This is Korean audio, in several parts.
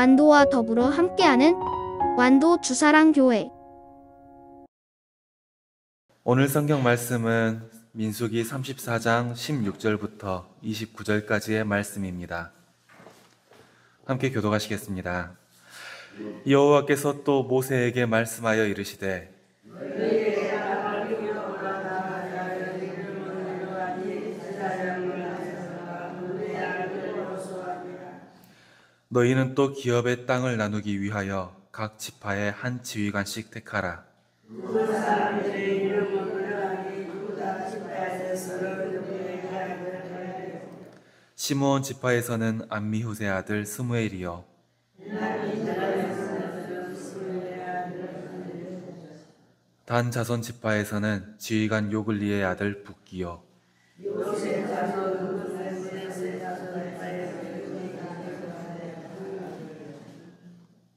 완도와 더불어 함께하는 완도 주사랑교회. 오늘 성경 말씀은 민수기 34장 16절부터 29절까지의 말씀입니다. 함께 교독하시겠습니다. 여호와께서 또 모세에게 말씀하여 이르시되 너희는 또 기업의 땅을 나누기 위하여 각 지파에 한 지휘관씩 택하라. 시므온 지파에서는 암미후세 아들 스무엘이요, 단 자손 지파에서는 지휘관 요글리의 아들 붓기요,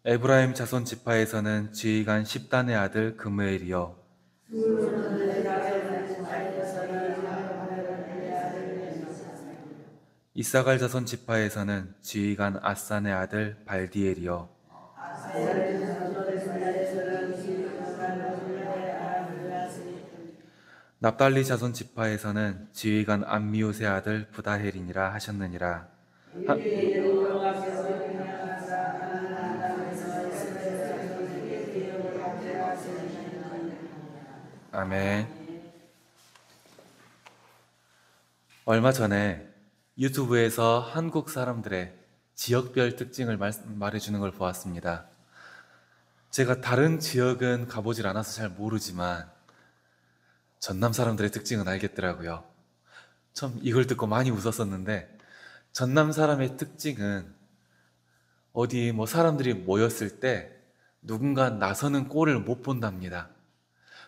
에브라임 자손 지파에서는 지휘관 십단의 아들 그므엘이요, 이사갈 자손 지파에서는 지휘관 아산의 아들 발디엘이요, 납달리 자손 지파에서는 지휘관 암미우세 아들 부다헬이니라 하셨느니라. 아멘. 얼마 전에 유튜브에서 한국 사람들의 지역별 특징을 말해주는 걸 보았습니다. 제가 다른 지역은 가보질 않아서 잘 모르지만 전남 사람들의 특징은 알겠더라고요. 처음 이걸 듣고 많이 웃었었는데, 전남 사람의 특징은 어디 사람들이 모였을 때 누군가 나서는 꼴을 못 본답니다.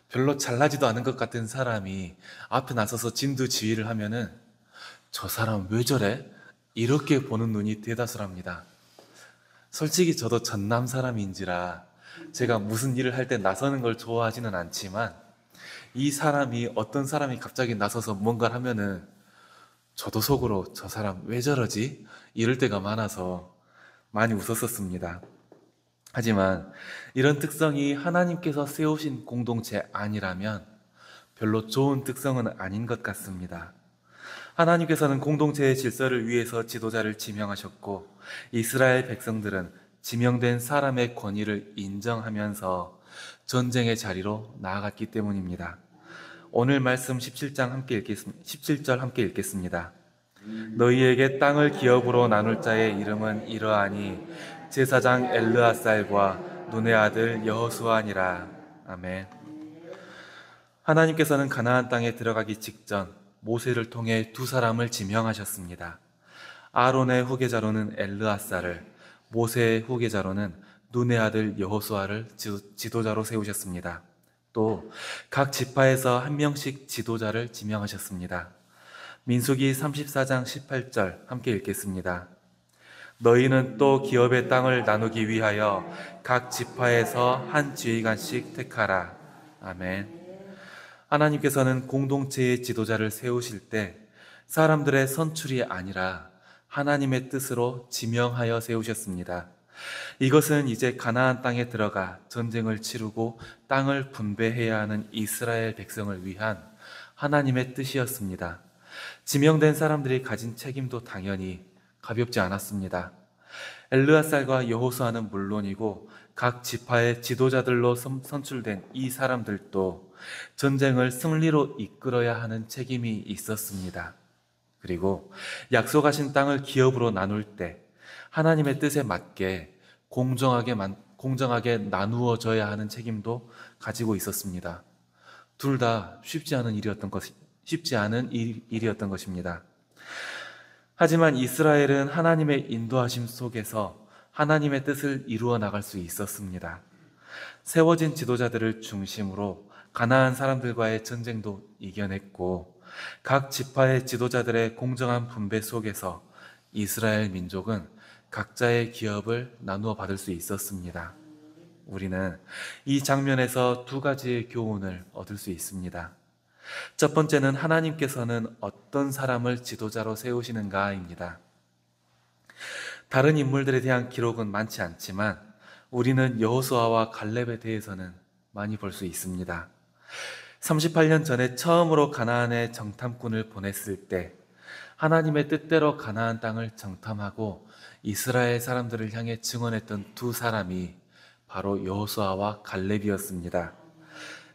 별로 잘나지도 않은 것 같은 사람이 앞에 나서서 진두지휘를 하면은 저 사람 왜 저래? 이렇게 보는 눈이 대다수랍니다. 솔직히 저도 전남 사람인지라 제가 무슨 일을 할 때 나서는 걸 좋아하지는 않지만, 이 사람이 어떤 사람이 갑자기 나서서 뭔가를 하면은 저도 속으로 저 사람 왜 저러지? 이럴 때가 많아서 많이 웃었었습니다. 하지만 이런 특성이 하나님께서 세우신 공동체 아니라면 별로 좋은 특성은 아닌 것 같습니다. 하나님께서는 공동체의 질서를 위해서 지도자를 지명하셨고, 이스라엘 백성들은 지명된 사람의 권위를 인정하면서 전쟁의 자리로 나아갔기 때문입니다. 오늘 말씀 17절 함께 읽겠습니다. 너희에게 땅을 기업으로 나눌 자의 이름은 이러하니 제사장 엘르아살과 눈의 아들 여호수아니라. 아멘. 하나님께서는 가나안 땅에 들어가기 직전 모세를 통해 두 사람을 지명하셨습니다. 아론의 후계자로는 엘르아살을, 모세의 후계자로는 눈의 아들 여호수아를 지도자로 세우셨습니다. 또 각 지파에서 한 명씩 지도자를 지명하셨습니다. 민수기 34장 18절 함께 읽겠습니다. 너희는 또 기업의 땅을 나누기 위하여 각 지파에서 한 지휘관씩 택하라. 아멘. 하나님께서는 공동체의 지도자를 세우실 때 사람들의 선출이 아니라 하나님의 뜻으로 지명하여 세우셨습니다. 이것은 이제 가나안 땅에 들어가 전쟁을 치르고 땅을 분배해야 하는 이스라엘 백성을 위한 하나님의 뜻이었습니다. 지명된 사람들이 가진 책임도 당연히 가볍지 않았습니다. 엘르아살과 여호수아는 물론이고 각 지파의 지도자들로 선출된 이 사람들도 전쟁을 승리로 이끌어야 하는 책임이 있었습니다. 그리고 약속하신 땅을 기업으로 나눌 때 하나님의 뜻에 맞게 공정하게 나누어져야 하는 책임도 가지고 있었습니다. 둘 다 쉽지 않은 일이었던 것입니다. 하지만 이스라엘은 하나님의 인도하심 속에서 하나님의 뜻을 이루어 나갈 수 있었습니다. 세워진 지도자들을 중심으로 가나안 사람들과의 전쟁도 이겨냈고, 각 지파의 지도자들의 공정한 분배 속에서 이스라엘 민족은 각자의 기업을 나누어 받을 수 있었습니다. 우리는 이 장면에서 두 가지의 교훈을 얻을 수 있습니다. 첫 번째는 하나님께서는 어떤 사람을 지도자로 세우시는가입니다. 다른 인물들에 대한 기록은 많지 않지만 우리는 여호수아와 갈렙에 대해서는 많이 볼 수 있습니다. 38년 전에 처음으로 가나안에 정탐꾼을 보냈을 때 하나님의 뜻대로 가나안 땅을 정탐하고 이스라엘 사람들을 향해 증언했던 두 사람이 바로 여호수아와 갈렙이었습니다.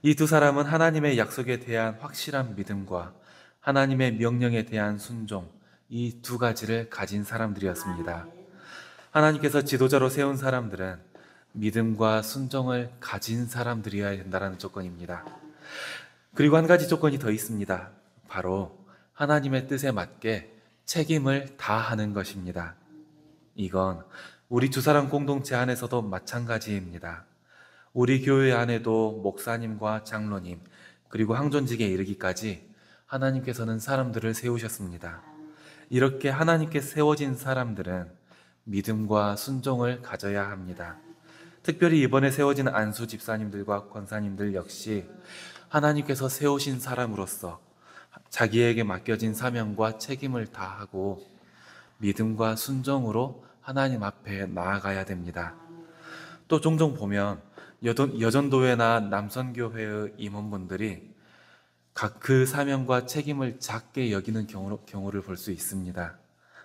이 두 사람은 하나님의 약속에 대한 확실한 믿음과 하나님의 명령에 대한 순종, 이 두 가지를 가진 사람들이었습니다. 하나님께서 지도자로 세운 사람들은 믿음과 순종을 가진 사람들이어야 된다는 조건입니다. 그리고 한 가지 조건이 더 있습니다. 바로 하나님의 뜻에 맞게 책임을 다하는 것입니다. 이건 우리 두 사람 공동체 안에서도 마찬가지입니다. 우리 교회 안에도 목사님과 장로님, 그리고 항존직에 이르기까지 하나님께서는 사람들을 세우셨습니다. 이렇게 하나님께 세워진 사람들은 믿음과 순종을 가져야 합니다. 특별히 이번에 세워진 안수 집사님들과 권사님들 역시 하나님께서 세우신 사람으로서 자기에게 맡겨진 사명과 책임을 다하고 믿음과 순종으로 하나님 앞에 나아가야 됩니다. 또 종종 보면 여전도회나 남선교회의 임원분들이 각 그 사명과 책임을 작게 여기는 경우를 볼 수 있습니다.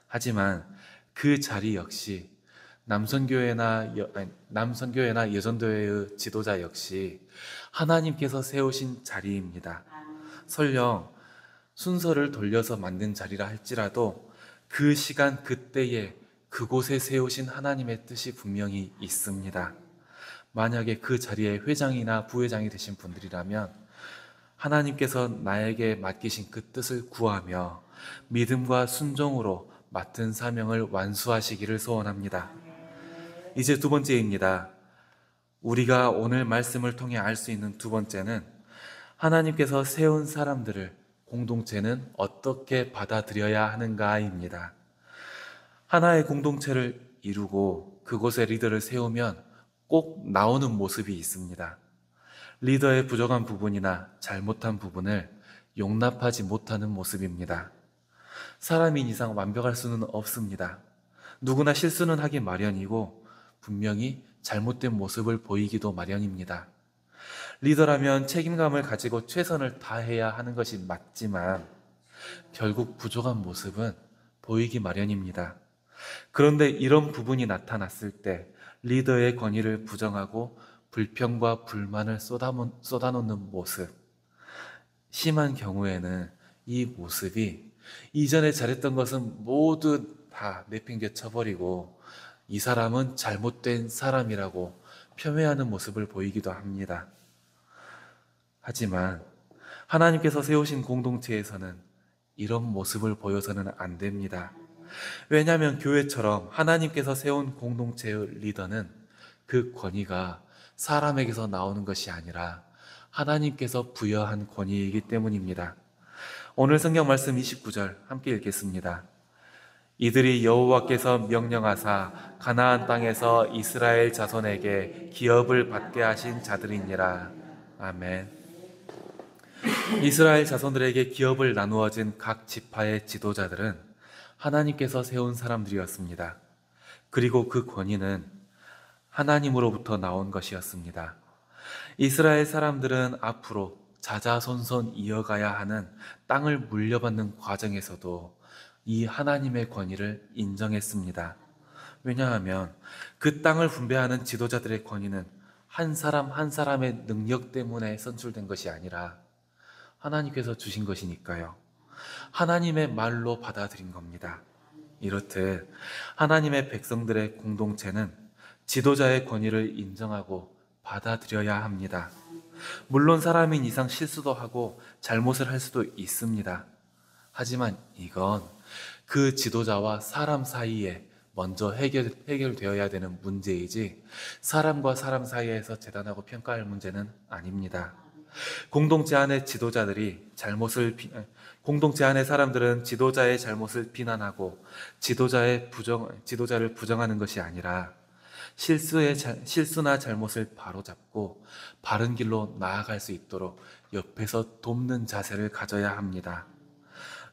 하지만 그 자리 역시 남선교회나 여전도회의 지도자 역시 하나님께서 세우신 자리입니다. 설령 순서를 돌려서 만든 자리라 할지라도 그 시간 그때에 그곳에 세우신 하나님의 뜻이 분명히 있습니다. 만약에 그 자리에 회장이나 부회장이 되신 분들이라면 하나님께서 나에게 맡기신 그 뜻을 구하며 믿음과 순종으로 맡은 사명을 완수하시기를 소원합니다. 이제 두 번째입니다. 우리가 오늘 말씀을 통해 알 수 있는 두 번째는 하나님께서 세운 사람들을 공동체는 어떻게 받아들여야 하는가입니다. 하나의 공동체를 이루고 그곳에 리더를 세우면 꼭 나오는 모습이 있습니다. 리더의 부족한 부분이나 잘못한 부분을 용납하지 못하는 모습입니다. 사람인 이상 완벽할 수는 없습니다. 누구나 실수는 하기 마련이고 분명히 잘못된 모습을 보이기도 마련입니다. 리더라면 책임감을 가지고 최선을 다해야 하는 것이 맞지만 결국 부족한 모습은 보이기 마련입니다. 그런데 이런 부분이 나타났을 때 리더의 권위를 부정하고 불평과 불만을 쏟아놓는 모습, 심한 경우에는 이 모습이 이전에 잘했던 것은 모두 다 내팽개 쳐버리고 이 사람은 잘못된 사람이라고 폄훼하는 모습을 보이기도 합니다. 하지만 하나님께서 세우신 공동체에서는 이런 모습을 보여서는 안 됩니다. 왜냐하면 교회처럼 하나님께서 세운 공동체의 리더는 그 권위가 사람에게서 나오는 것이 아니라 하나님께서 부여한 권위이기 때문입니다. 오늘 성경 말씀 29절 함께 읽겠습니다. 이들이 여호와께서 명령하사 가나안 땅에서 이스라엘 자손에게 기업을 받게 하신 자들이니라. 아멘. 이스라엘 자손들에게 기업을 나누어진 각 지파의 지도자들은 하나님께서 세운 사람들이었습니다. 그리고 그 권위는 하나님으로부터 나온 것이었습니다. 이스라엘 사람들은 앞으로 자자손손 이어가야 하는 땅을 물려받는 과정에서도 이 하나님의 권위를 인정했습니다. 왜냐하면 그 땅을 분배하는 지도자들의 권위는 한 사람 한 사람의 능력 때문에 선출된 것이 아니라 하나님께서 주신 것이니까요. 하나님의 말로 받아들인 겁니다. 이렇듯 하나님의 백성들의 공동체는 지도자의 권위를 인정하고 받아들여야 합니다. 물론 사람인 이상 실수도 하고 잘못을 할 수도 있습니다. 하지만 이건 그 지도자와 사람 사이에 먼저 해결되어야 되는 문제이지 사람과 사람 사이에서 재단하고 평가할 문제는 아닙니다. 공동체 안의 사람들은 지도자의 잘못을 비난하고 지도자를 부정하는 것이 아니라 실수나 잘못을 바로잡고 바른 길로 나아갈 수 있도록 옆에서 돕는 자세를 가져야 합니다.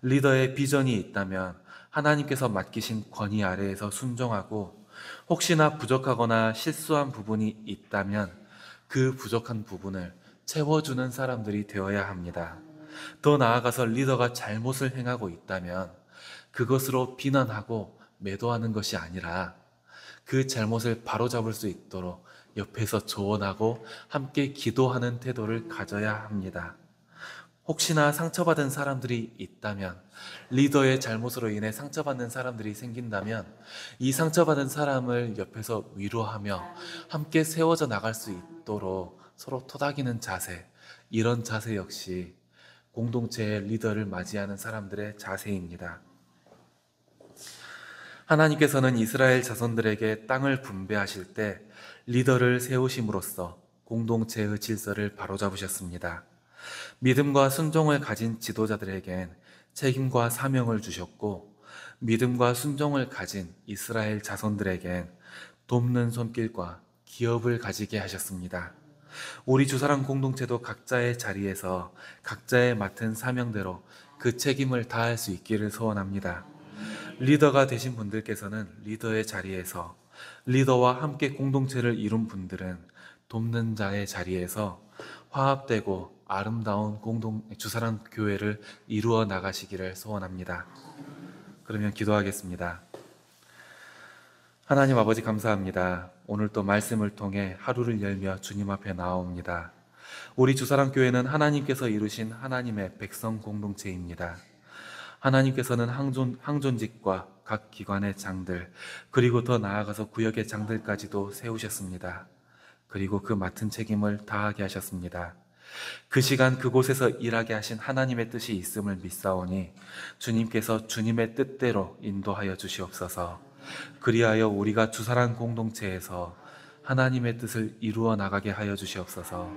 리더의 비전이 있다면 하나님께서 맡기신 권위 아래에서 순종하고 혹시나 부족하거나 실수한 부분이 있다면 그 부족한 부분을 채워주는 사람들이 되어야 합니다. 더 나아가서 리더가 잘못을 행하고 있다면 그것으로 비난하고 매도하는 것이 아니라 그 잘못을 바로잡을 수 있도록 옆에서 조언하고 함께 기도하는 태도를 가져야 합니다. 혹시나 상처받은 사람들이 있다면, 리더의 잘못으로 인해 상처받는 사람들이 생긴다면 이 상처받은 사람을 옆에서 위로하며 함께 세워져 나갈 수 있도록 서로 토닥이는 자세, 이런 자세 역시 공동체의 리더를 맞이하는 사람들의 자세입니다. 하나님께서는 이스라엘 자손들에게 땅을 분배하실 때 리더를 세우심으로써 공동체의 질서를 바로잡으셨습니다. 믿음과 순종을 가진 지도자들에겐 책임과 사명을 주셨고, 믿음과 순종을 가진 이스라엘 자손들에겐 돕는 손길과 기업을 가지게 하셨습니다. 우리 주사랑 공동체도 각자의 자리에서 각자의 맡은 사명대로 그 책임을 다할 수 있기를 소원합니다. 리더가 되신 분들께서는 리더의 자리에서, 리더와 함께 공동체를 이룬 분들은 돕는 자의 자리에서 화합되고 아름다운 주사랑 교회를 이루어 나가시기를 소원합니다. 그러면 기도하겠습니다. 하나님 아버지 감사합니다. 오늘 또 말씀을 통해 하루를 열며 주님 앞에 나옵니다. 우리 주사랑 교회는 하나님께서 이루신 하나님의 백성 공동체입니다. 하나님께서는 항존직과 각 기관의 장들, 그리고 더 나아가서 구역의 장들까지도 세우셨습니다. 그리고 그 맡은 책임을 다하게 하셨습니다. 그 시간 그곳에서 일하게 하신 하나님의 뜻이 있음을 믿사오니 주님께서 주님의 뜻대로 인도하여 주시옵소서. 그리하여 우리가 주사랑 공동체에서 하나님의 뜻을 이루어 나가게 하여 주시옵소서.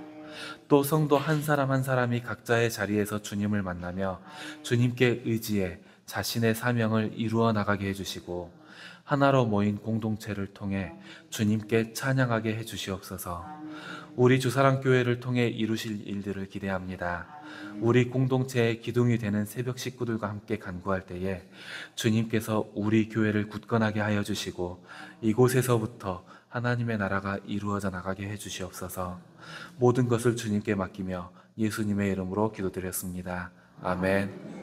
또 성도 한 사람 한 사람이 각자의 자리에서 주님을 만나며 주님께 의지해 자신의 사명을 이루어 나가게 해주시고 하나로 모인 공동체를 통해 주님께 찬양하게 해주시옵소서. 우리 주사랑 교회를 통해 이루실 일들을 기대합니다. 우리 공동체의 기둥이 되는 새벽 식구들과 함께 간구할 때에 주님께서 우리 교회를 굳건하게 하여 주시고 이곳에서부터 하나님의 나라가 이루어져 나가게 해주시옵소서. 모든 것을 주님께 맡기며 예수님의 이름으로 기도드렸습니다. 아멘.